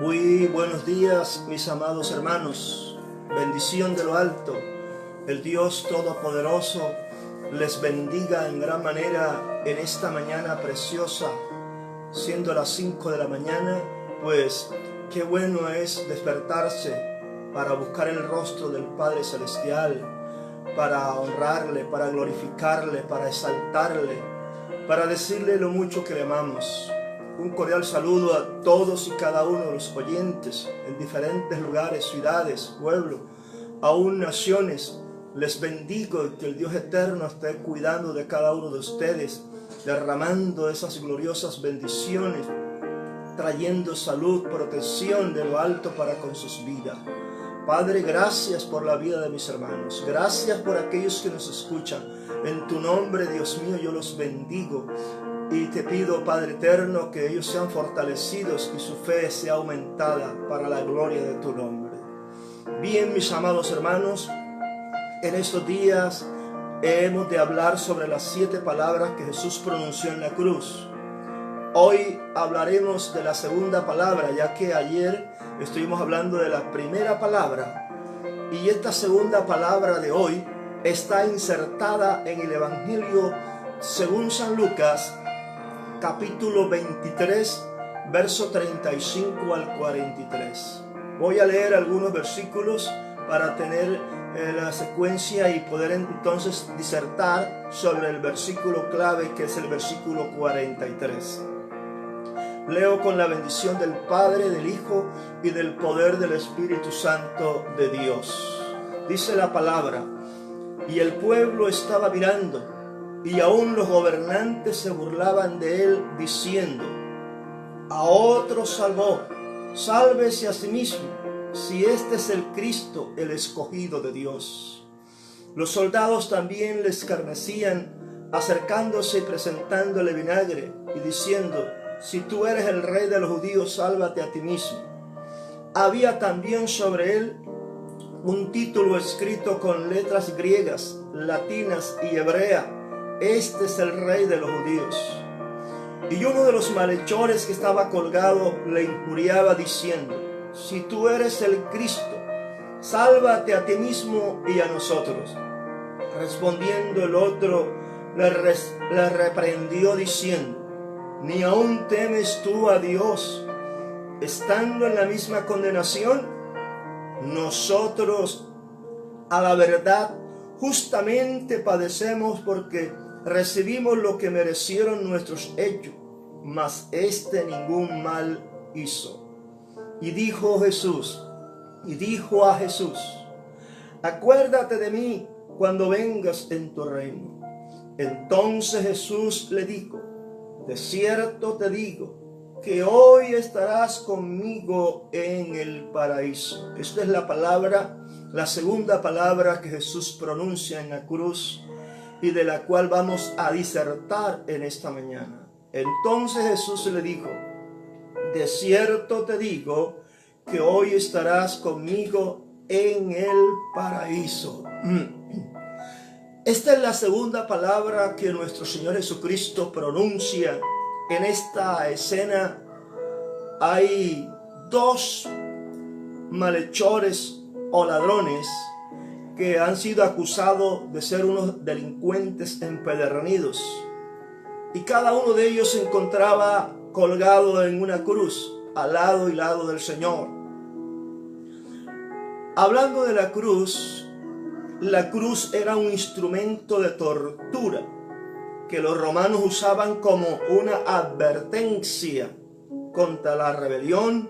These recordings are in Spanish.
Muy buenos días, mis amados hermanos. Bendición de lo alto. El Dios Todopoderoso les bendiga en gran manera en esta mañana preciosa, siendo las 5 de la mañana, pues qué bueno es despertarse para buscar el rostro del Padre Celestial, para honrarle, para glorificarle, para exaltarle, para decirle lo mucho que le amamos. Un cordial saludo a todos y cada uno de los oyentes en diferentes lugares, ciudades, pueblos, aún naciones. Les bendigo y que el Dios eterno esté cuidando de cada uno de ustedes, derramando esas gloriosas bendiciones, trayendo salud, protección de lo alto para con sus vidas. Padre, gracias por la vida de mis hermanos. Gracias por aquellos que nos escuchan. En tu nombre, Dios mío, yo los bendigo. Y te pido, Padre eterno, que ellos sean fortalecidos y su fe sea aumentada para la gloria de tu nombre. Bien, mis amados hermanos, en estos días hemos de hablar sobre las 7 palabras que Jesús pronunció en la cruz. Hoy hablaremos de la segunda palabra, ya que ayer estuvimos hablando de la primera palabra. Y esta segunda palabra de hoy está insertada en el Evangelio según San Lucas, capítulo 23, verso 35 al 43. Voy a leer algunos versículos para tener la secuencia y poder entonces disertar sobre el versículo clave, que es el versículo 43. Leo con la bendición del Padre, del Hijo y del poder del Espíritu Santo de Dios. Dice la palabra: y el pueblo estaba mirando, y aún los gobernantes se burlaban de él, diciendo: a otro salvó, sálvese a sí mismo, si este es el Cristo, el escogido de Dios. Los soldados también le escarnecían, acercándose y presentándole vinagre, y diciendo: si tú eres el rey de los judíos, sálvate a ti mismo. Había también sobre él un título escrito con letras griegas, latinas y hebrea: este es el rey de los judíos. Y uno de los malhechores que estaba colgado le injuriaba diciendo: si tú eres el Cristo, sálvate a ti mismo y a nosotros. Respondiendo el otro le reprendió diciendo: ¿ni aún temes tú a Dios, estando en la misma condenación? Nosotros, a la verdad, justamente padecemos porque recibimos lo que merecieron nuestros hechos, mas este ningún mal hizo. Y dijo a Jesús: acuérdate de mí cuando vengas en tu reino. Entonces Jesús le dijo: de cierto te digo que hoy estarás conmigo en el paraíso. Esta es la palabra, la segunda palabra que Jesús pronuncia en la cruz y de la cual vamos a disertar en esta mañana. Entonces Jesús le dijo: de cierto te digo que hoy estarás conmigo en el paraíso. Esta es la segunda palabra que nuestro Señor Jesucristo pronuncia en esta escena. Hay 2 malhechores o ladrones que han sido acusados de ser unos delincuentes empedernidos, y cada uno de ellos se encontraba colgado en una cruz, al lado y lado del Señor. Hablando de la cruz era un instrumento de tortura que los romanos usaban como una advertencia contra la rebelión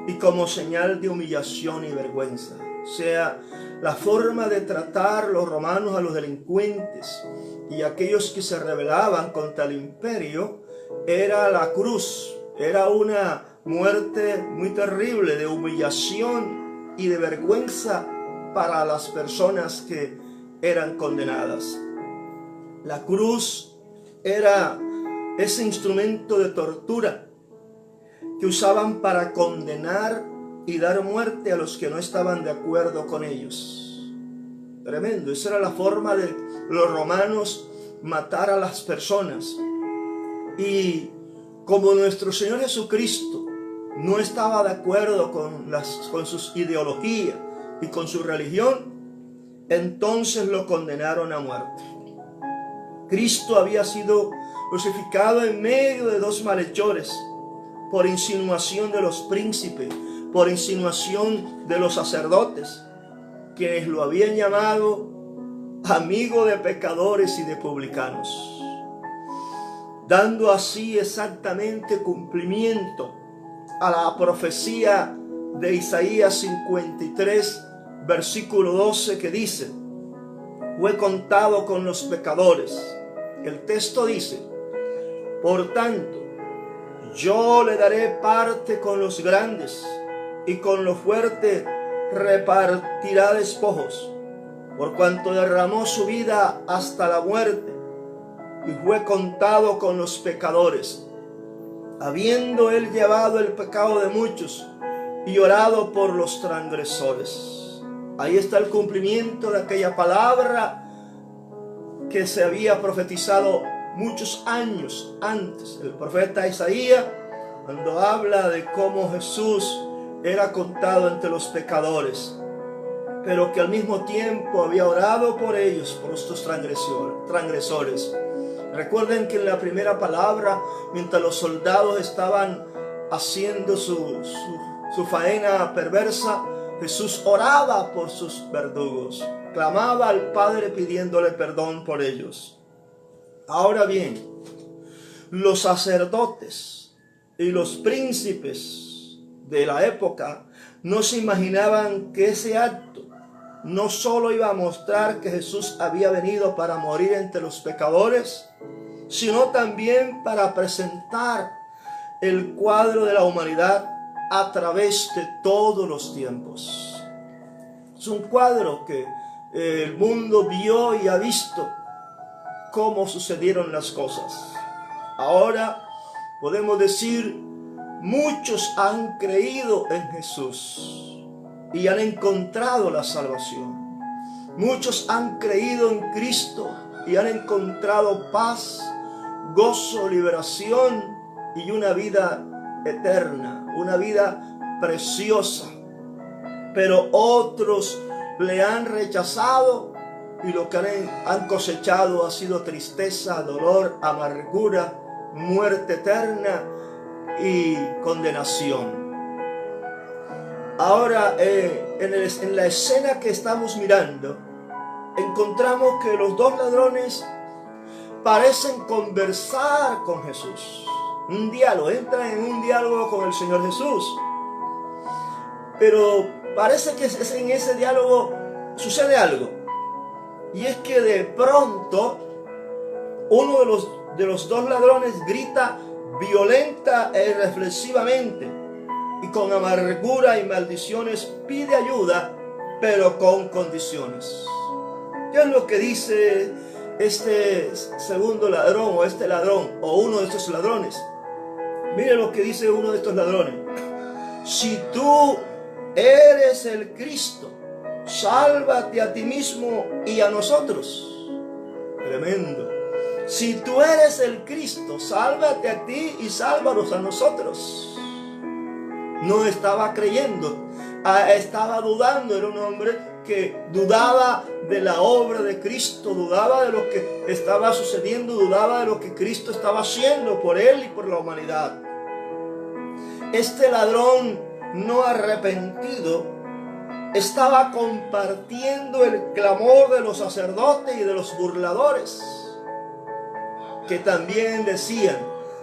y como señal de humillación y vergüenza. O sea, la forma de tratar los romanos a los delincuentes y aquellos que se rebelaban contra el imperio era la cruz. Era una muerte muy terrible, de humillación y de vergüenza para las personas que eran condenadas. La cruz era ese instrumento de tortura que usaban para condenar y dar muerte a los que no estaban de acuerdo con ellos. Tremendo, esa era la forma de los romanos matar a las personas. Y como nuestro Señor Jesucristo no estaba de acuerdo con sus ideologías y con su religión, entonces lo condenaron a muerte. Cristo había sido crucificado en medio de dos malhechores, por insinuación de los príncipes, por insinuación de los sacerdotes, quienes lo habían llamado amigo de pecadores y de publicanos, dando así exactamente cumplimiento a la profecía de Isaías 53, versículo 12, que dice: fue contado con los pecadores. El texto dice: por tanto, yo le daré parte con los grandes, y con los fuertes repartirá despojos, por cuanto derramó su vida hasta la muerte, y fue contado con los pecadores, habiendo él llevado el pecado de muchos y orado por los transgresores. Ahí está el cumplimiento de aquella palabra que se había profetizado muchos años antes. El profeta Isaías, cuando habla de cómo Jesús era contado entre los pecadores, pero que al mismo tiempo había orado por ellos, por estos transgresores. Recuerden que en la primera palabra, mientras los soldados estaban haciendo su faena perversa, Jesús oraba por sus verdugos, clamaba al Padre pidiéndole perdón por ellos. Ahora bien, los sacerdotes y los príncipes de la época no se imaginaban que ese acto no solo iba a mostrar que Jesús había venido para morir entre los pecadores, sino también para presentar el cuadro de la humanidad a través de todos los tiempos. Es un cuadro que el mundo vio y ha visto cómo sucedieron las cosas. Ahora podemos decir, muchos han creído en Jesús y han encontrado la salvación. Muchos han creído en Cristo y han encontrado paz, gozo, liberación y una vida eterna, una vida preciosa. Pero otros le han rechazado y lo que han cosechado ha sido tristeza, dolor, amargura, muerte eterna y condenación. Ahora, en la escena que estamos mirando, encontramos que los dos ladrones parecen conversar con Jesús. Un diálogo, entran en un diálogo con el Señor Jesús. Pero parece que en ese diálogo sucede algo. Y es que de pronto uno de los dos ladrones grita violenta e irreflexivamente y con amargura y maldiciones pide ayuda, pero con condiciones. ¿Qué es lo que dice este segundo ladrón o este ladrón o uno de estos ladrones? Mire lo que dice uno de estos ladrones: si tú eres el Cristo, sálvate a ti mismo y a nosotros. Tremendo. Si tú eres el Cristo, sálvate a ti y sálvanos a nosotros. No estaba creyendo, estaba dudando. Era un hombre que dudaba de la obra de Cristo, dudaba de lo que estaba sucediendo, dudaba de lo que Cristo estaba haciendo por él y por la humanidad. Este ladrón no arrepentido estaba compartiendo el clamor de los sacerdotes y de los burladores, que también decían: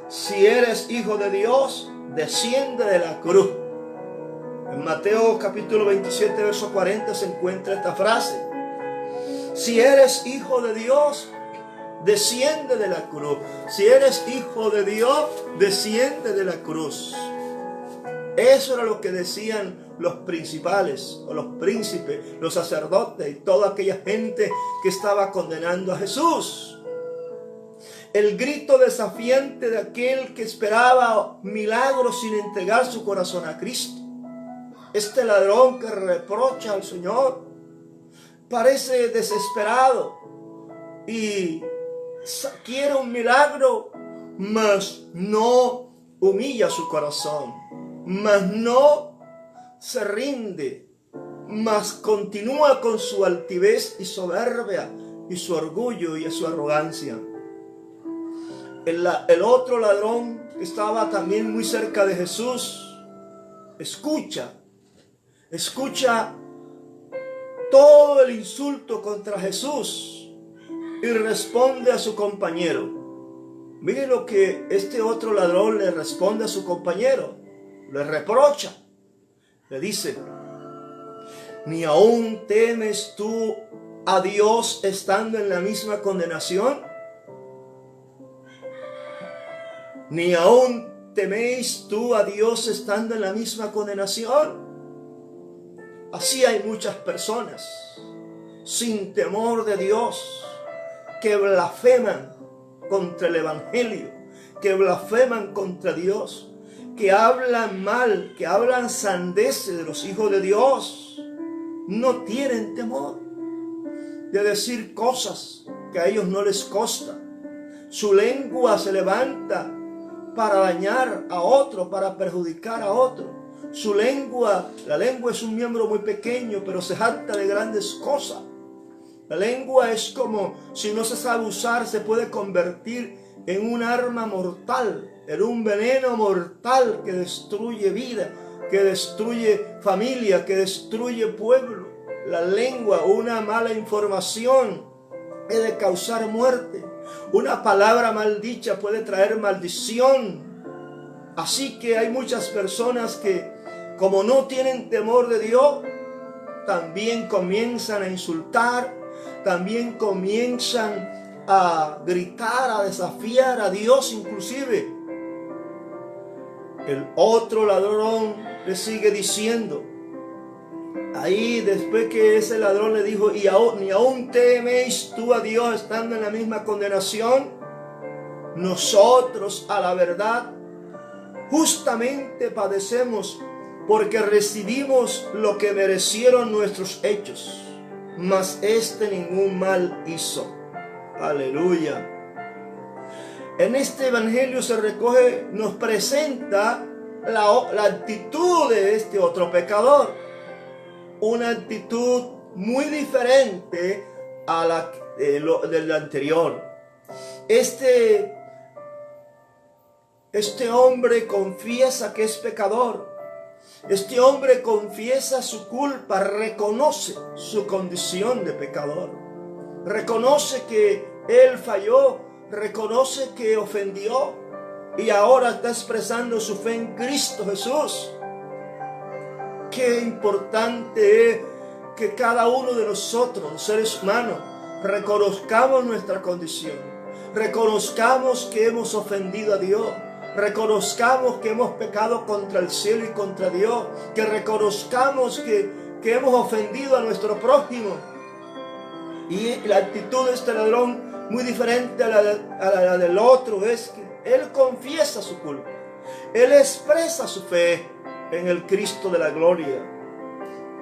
si eres hijo de Dios, desciende de la cruz. En Mateo capítulo 27, verso 40 se encuentra esta frase: si eres hijo de Dios, desciende de la cruz. Si eres hijo de Dios, desciende de la cruz. Eso era lo que decían los principales o los príncipes, los sacerdotes y toda aquella gente que estaba condenando a Jesús. El grito desafiante de aquel que esperaba milagros sin entregar su corazón a Cristo. Este ladrón que reprocha al Señor parece desesperado y quiere un milagro, mas no humilla su corazón, mas no se rinde, mas continúa con su altivez y soberbia y su orgullo y su arrogancia. El otro ladrón que estaba también muy cerca de Jesús, escucha todo el insulto contra Jesús y responde a su compañero. Mire lo que este otro ladrón le responde a su compañero. Le reprocha. Le dice: ¿ni aún temes tú a Dios estando en la misma condenación? ¿Ni aún teméis tú a Dios estando en la misma condenación? Así hay muchas personas sin temor de Dios que blasfeman contra el Evangelio, que blasfeman contra Dios, que hablan mal, que hablan sandeces de los hijos de Dios. No tienen temor de decir cosas que a ellos no les consta. Su lengua se levanta para dañar a otro, para perjudicar a otro. La lengua es un miembro muy pequeño, pero se jacta de grandes cosas. La lengua es como, si no se sabe usar, se puede convertir en un arma mortal, en un veneno mortal que destruye vida, que destruye familia, que destruye pueblo. La lengua, una mala información puede causar muerte. Una palabra maldicha puede traer maldición. Así que hay muchas personas que, como no tienen temor de Dios, también comienzan a insultar, también comienzan a gritar, a desafiar a Dios inclusive. El otro ladrón le sigue diciendo, ahí después que ese ladrón le dijo: ¿ni aún teméis tú a Dios estando en la misma condenación? Nosotros, a la verdad, justamente padecemos porque recibimos lo que merecieron nuestros hechos, mas ningún mal hizo. Aleluya. En este evangelio se recoge, nos presenta la actitud de este otro pecador. Una actitud muy diferente a la del anterior. Este hombre confiesa que es pecador. Este hombre confiesa su culpa, reconoce su condición de pecador. Reconoce que él falló, reconoce que ofendió y ahora está expresando su fe en Cristo Jesús. Qué importante es que cada uno de nosotros, seres humanos, reconozcamos nuestra condición, reconozcamos que hemos ofendido a Dios, reconozcamos que hemos pecado contra el cielo y contra Dios, que reconozcamos que hemos ofendido a nuestro prójimo. Y la actitud de este ladrón, muy diferente a la del otro, es que él confiesa su culpa, él expresa su fe en el Cristo de la gloria.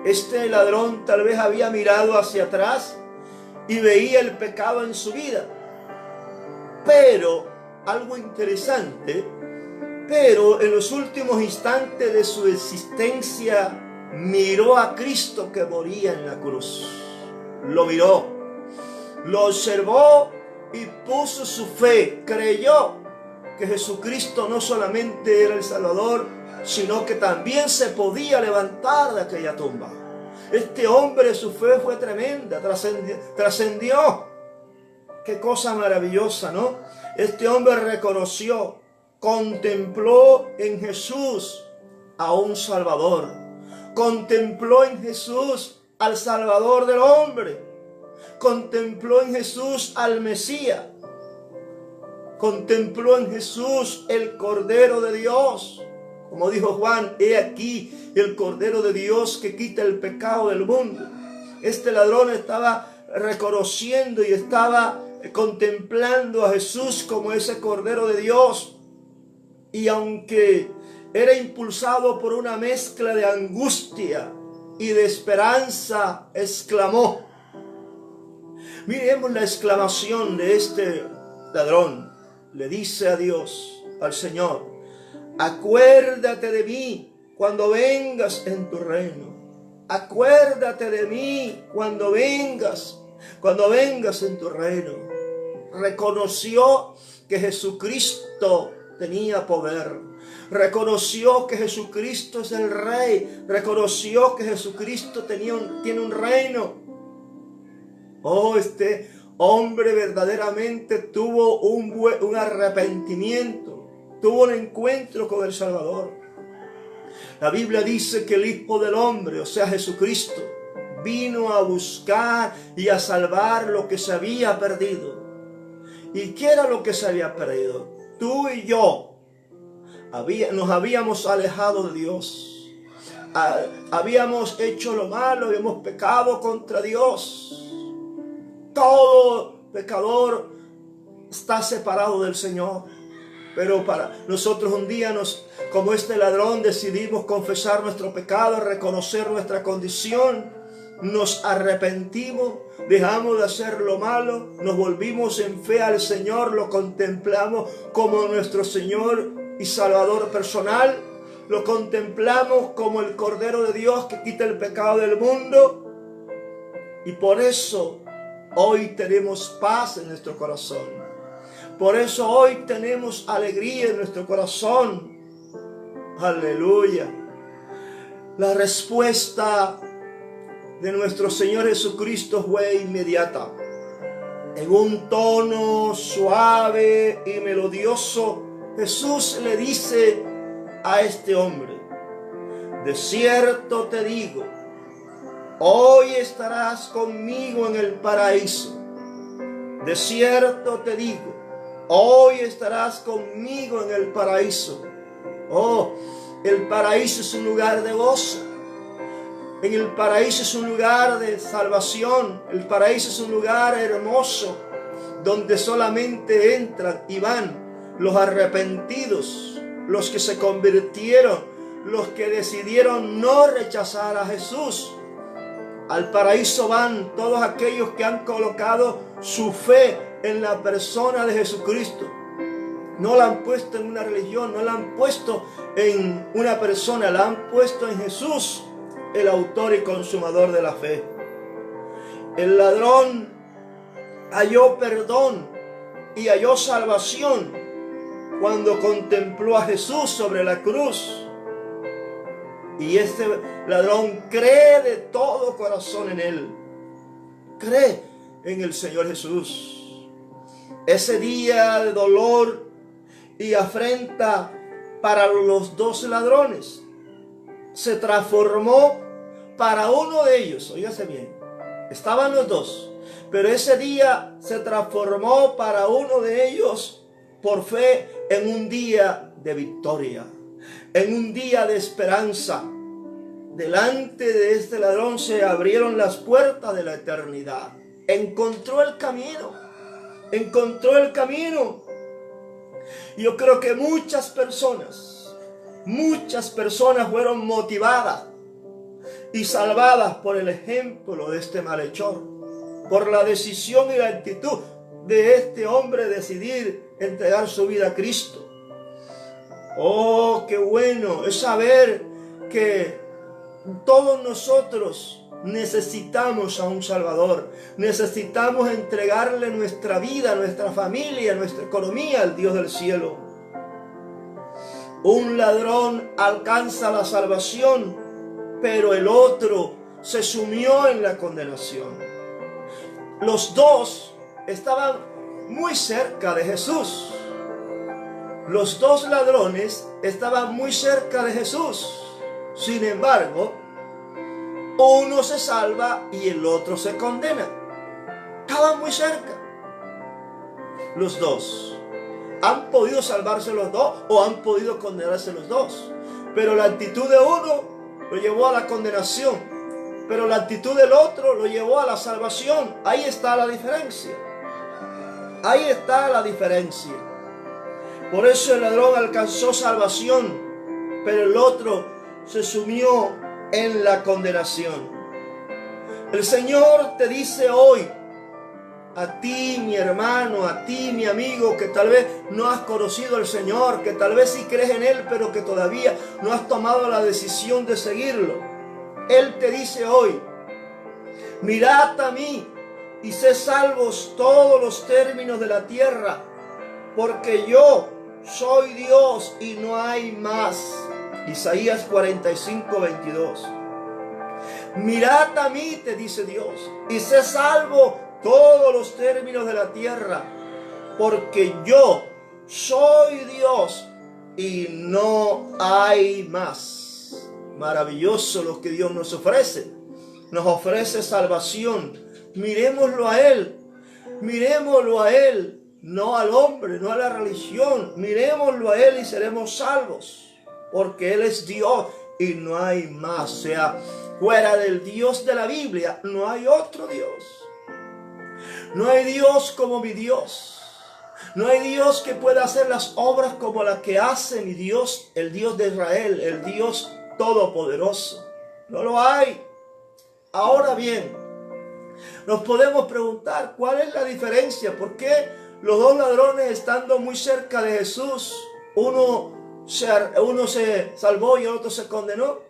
Este ladrón tal vez había mirado hacia atrás y veía el pecado en su vida, pero algo interesante, pero en los últimos instantes de su existencia miró a Cristo que moría en la cruz. Lo miró, lo observó y puso su fe, creyó que Jesucristo no solamente era el Salvador, sino que también se podía levantar de aquella tumba. Este hombre, su fe fue tremenda, trascendió. Qué cosa maravillosa, ¿no? Este hombre reconoció, contempló en Jesús a un Salvador. Contempló en Jesús al Salvador del hombre. Contempló en Jesús al Mesías. Contempló en Jesús el Cordero de Dios. Como dijo Juan, he aquí el Cordero de Dios que quita el pecado del mundo. Este ladrón estaba reconociendo y estaba contemplando a Jesús como ese Cordero de Dios. Y aunque era impulsado por una mezcla de angustia y de esperanza, exclamó. Miremos la exclamación de este ladrón. Le dice a Dios, al Señor: acuérdate de mí cuando vengas en tu reino. Acuérdate de mí cuando vengas en tu reino. Reconoció que Jesucristo tenía poder. Reconoció que Jesucristo es el Rey. Reconoció que Jesucristo tiene un reino. Oh, este hombre verdaderamente tuvo un arrepentimiento. Tuvo un encuentro con el Salvador. La Biblia dice que el Hijo del Hombre, o sea Jesucristo, vino a buscar y a salvar lo que se había perdido. ¿Y qué era lo que se había perdido? Tú y yo nos habíamos alejado de Dios. Habíamos hecho lo malo, habíamos pecado contra Dios. Todo pecador está separado del Señor. Pero para nosotros un día como este ladrón, decidimos confesar nuestro pecado, reconocer nuestra condición, nos arrepentimos, dejamos de hacer lo malo, nos volvimos en fe al Señor, lo contemplamos como nuestro Señor y Salvador personal, lo contemplamos como el Cordero de Dios que quita el pecado del mundo, y por eso hoy tenemos paz en nuestro corazón. Por eso hoy tenemos alegría en nuestro corazón. Aleluya. La respuesta de nuestro Señor Jesucristo fue inmediata. En un tono suave y melodioso, Jesús le dice a este hombre: de cierto te digo, hoy estarás conmigo en el paraíso. De cierto te digo, hoy estarás conmigo en el paraíso. Oh, el paraíso es un lugar de gozo. En el paraíso es un lugar de salvación. El paraíso es un lugar hermoso donde solamente entran y van los arrepentidos, los que se convirtieron, los que decidieron no rechazar a Jesús. Al paraíso van todos aquellos que han colocado su fe en la persona de Jesucristo. No la han puesto en una religión, no la han puesto en una persona, la han puesto en Jesús, el autor y consumador de la fe. El ladrón halló perdón y halló salvación cuando contempló a Jesús sobre la cruz. Y este ladrón cree de todo corazón en él. Cree en el Señor Jesús. Ese día de dolor y afrenta para los dos ladrones se transformó para uno de ellos. Óigase bien, estaban los dos, pero ese día se transformó para uno de ellos por fe en un día de victoria, en un día de esperanza. Delante de este ladrón se abrieron las puertas de la eternidad. Encontró el camino. Yo creo que muchas personas fueron motivadas y salvadas por el ejemplo de este malhechor, por la decisión y la actitud de este hombre decidir entregar su vida a Cristo. Oh, qué bueno es saber que todos nosotros necesitamos a un Salvador. Necesitamos entregarle nuestra vida, nuestra familia, nuestra economía al Dios del cielo. Un ladrón alcanza la salvación, pero el otro se sumió en la condenación. Los dos estaban muy cerca de Jesús. Los dos ladrones estaban muy cerca de Jesús. Sin embargo, uno se salva y el otro se condena. Estaban muy cerca. Los dos. ¿Han podido salvarse los dos o han podido condenarse los dos? Pero la actitud de uno lo llevó a la condenación, pero la actitud del otro lo llevó a la salvación. Ahí está la diferencia. Ahí está la diferencia. Por eso el ladrón alcanzó salvación, pero el otro se sumió en la condenación. El Señor te dice hoy a ti, mi hermano, a ti, mi amigo, que tal vez no has conocido al Señor, que tal vez sí crees en Él, pero que todavía no has tomado la decisión de seguirlo. Él te dice hoy: mirad a mí y sed salvos todos los términos de la tierra, porque yo soy Dios y no hay más. Isaías 45, 22. Mirad a mí, te dice Dios, y sé salvo todos los términos de la tierra, porque yo soy Dios y no hay más. Maravilloso lo que Dios nos ofrece. Nos ofrece salvación. Miremoslo a Él. Miremoslo a Él. No al hombre, no a la religión. Miremoslo a Él y seremos salvos. Porque Él es Dios y no hay más. O sea, fuera del Dios de la Biblia no hay otro Dios. No hay Dios como mi Dios. No hay Dios que pueda hacer las obras como las que hace mi Dios, el Dios de Israel, el Dios todopoderoso. No lo hay. Ahora bien, nos podemos preguntar cuál es la diferencia. ¿Por qué los dos ladrones, estando muy cerca de Jesús, uno se salvó y el otro se condenó?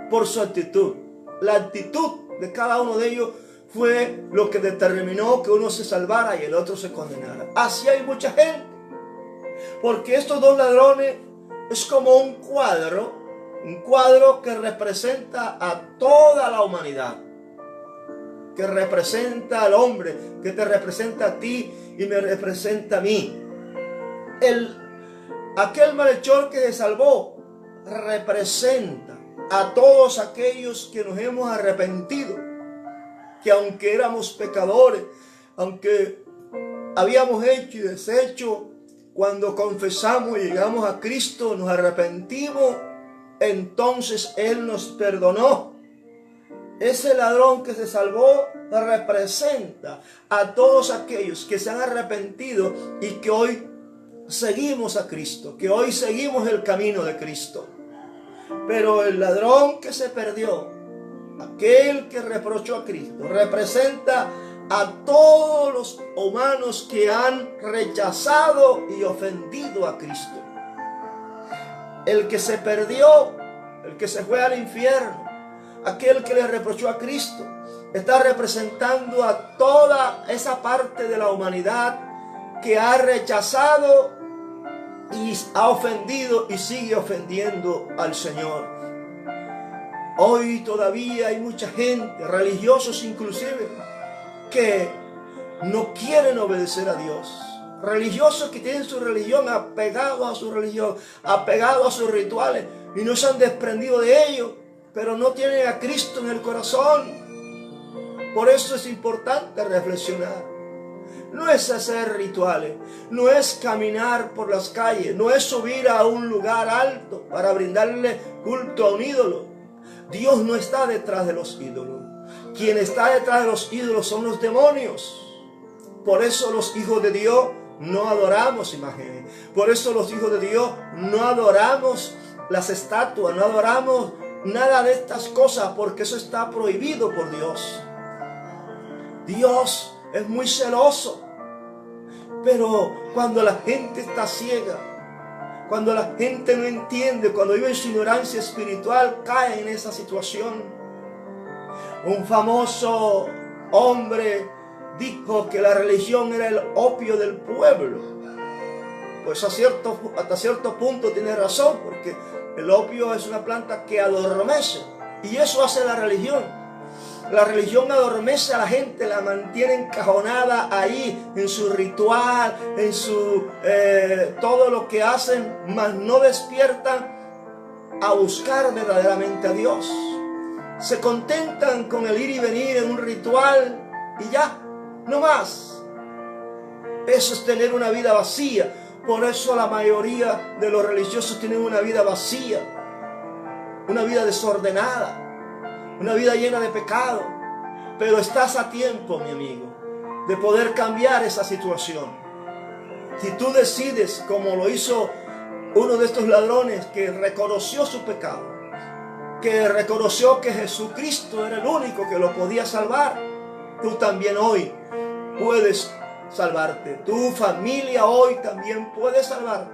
Por su actitud. La actitud de cada uno de ellos fue lo que determinó que uno se salvara y el otro se condenara. Así hay mucha gente. Porque estos dos ladrones es como un cuadro que representa a toda la humanidad, que representa al hombre, que te representa a ti y me representa a mí. Aquel malhechor que se salvó representa a todos aquellos que nos hemos arrepentido, que aunque éramos pecadores, aunque habíamos hecho y deshecho, cuando confesamos y llegamos a Cristo, nos arrepentimos, entonces Él nos perdonó. Ese ladrón que se salvó representa a todos aquellos que se han arrepentido y que hoy seguimos a Cristo, que hoy seguimos el camino de Cristo. Pero el ladrón que se perdió, aquel que reprochó a Cristo, representa a todos los humanos que han rechazado y ofendido a Cristo. El que se perdió, el que se fue al infierno, aquel que le reprochó a Cristo, está representando a toda esa parte de la humanidad que ha rechazado y ha ofendido y sigue ofendiendo al Señor. Hoy todavía hay mucha gente, religiosos inclusive, que no quieren obedecer a Dios. Religiosos que tienen su religión, apegados a su religión, apegados a sus rituales y no se han desprendido de ellos, pero no tienen a Cristo en el corazón. Por eso es importante reflexionar. No es hacer rituales, no es caminar por las calles, no es subir a un lugar alto para brindarle culto a un ídolo. Dios no está detrás de los ídolos. Quien está detrás de los ídolos son los demonios. Por eso los hijos de Dios no adoramos imágenes. Por eso los hijos de Dios no adoramos las estatuas, no adoramos nada de estas cosas, porque eso está prohibido por Dios. Dios es muy celoso. Pero cuando la gente está ciega, cuando la gente no entiende, cuando vive en su ignorancia espiritual, cae en esa situación. Un famoso hombre dijo que la religión era el opio del pueblo. Pues hasta cierto punto tiene razón, porque el opio es una planta que adormece, y eso hace la religión. La religión adormece a la gente, la mantiene encajonada ahí en su ritual, en su todo lo que hacen, mas no despiertan a buscar verdaderamente a Dios. Se contentan con el ir y venir en un ritual y ya, no más. Eso es tener una vida vacía. Por eso la mayoría de los religiosos tienen una vida vacía, una vida desordenada, una vida llena de pecado. Pero estás a tiempo, mi amigo, de poder cambiar esa situación. Si tú decides, como lo hizo uno de estos ladrones, que reconoció su pecado, que reconoció que Jesucristo era el único que lo podía salvar, tú también hoy puedes salvarte. Tu familia hoy también puede salvarte.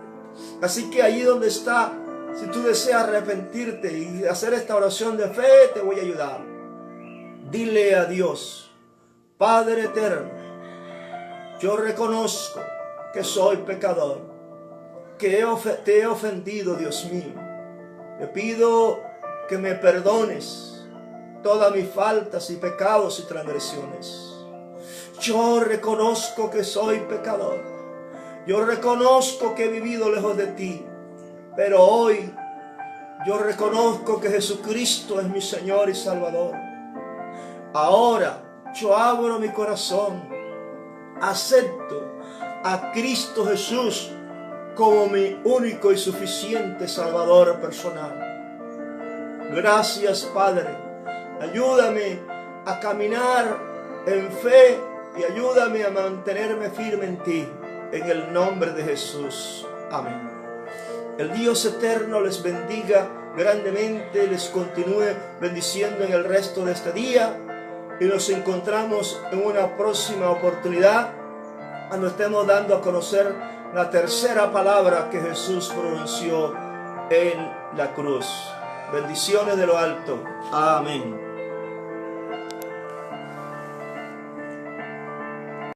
Así que allí donde está, si tú deseas arrepentirte y hacer esta oración de fe, te voy a ayudar. Dile a Dios: Padre eterno, yo reconozco que soy pecador, que te he ofendido, Dios mío. Te pido que me perdones todas mis faltas y pecados y transgresiones. Yo reconozco que soy pecador. Yo reconozco que he vivido lejos de ti. Pero hoy yo reconozco que Jesucristo es mi Señor y Salvador. Ahora yo abro mi corazón. Acepto a Cristo Jesús como mi único y suficiente Salvador personal. Gracias, Padre. Ayúdame a caminar en fe y ayúdame a mantenerme firme en ti. En el nombre de Jesús. Amén. El Dios eterno les bendiga grandemente, les continúe bendiciendo en el resto de este día. Y nos encontramos en una próxima oportunidad cuando estemos dando a conocer la tercera palabra que Jesús pronunció en la cruz. Bendiciones de lo alto. Amén.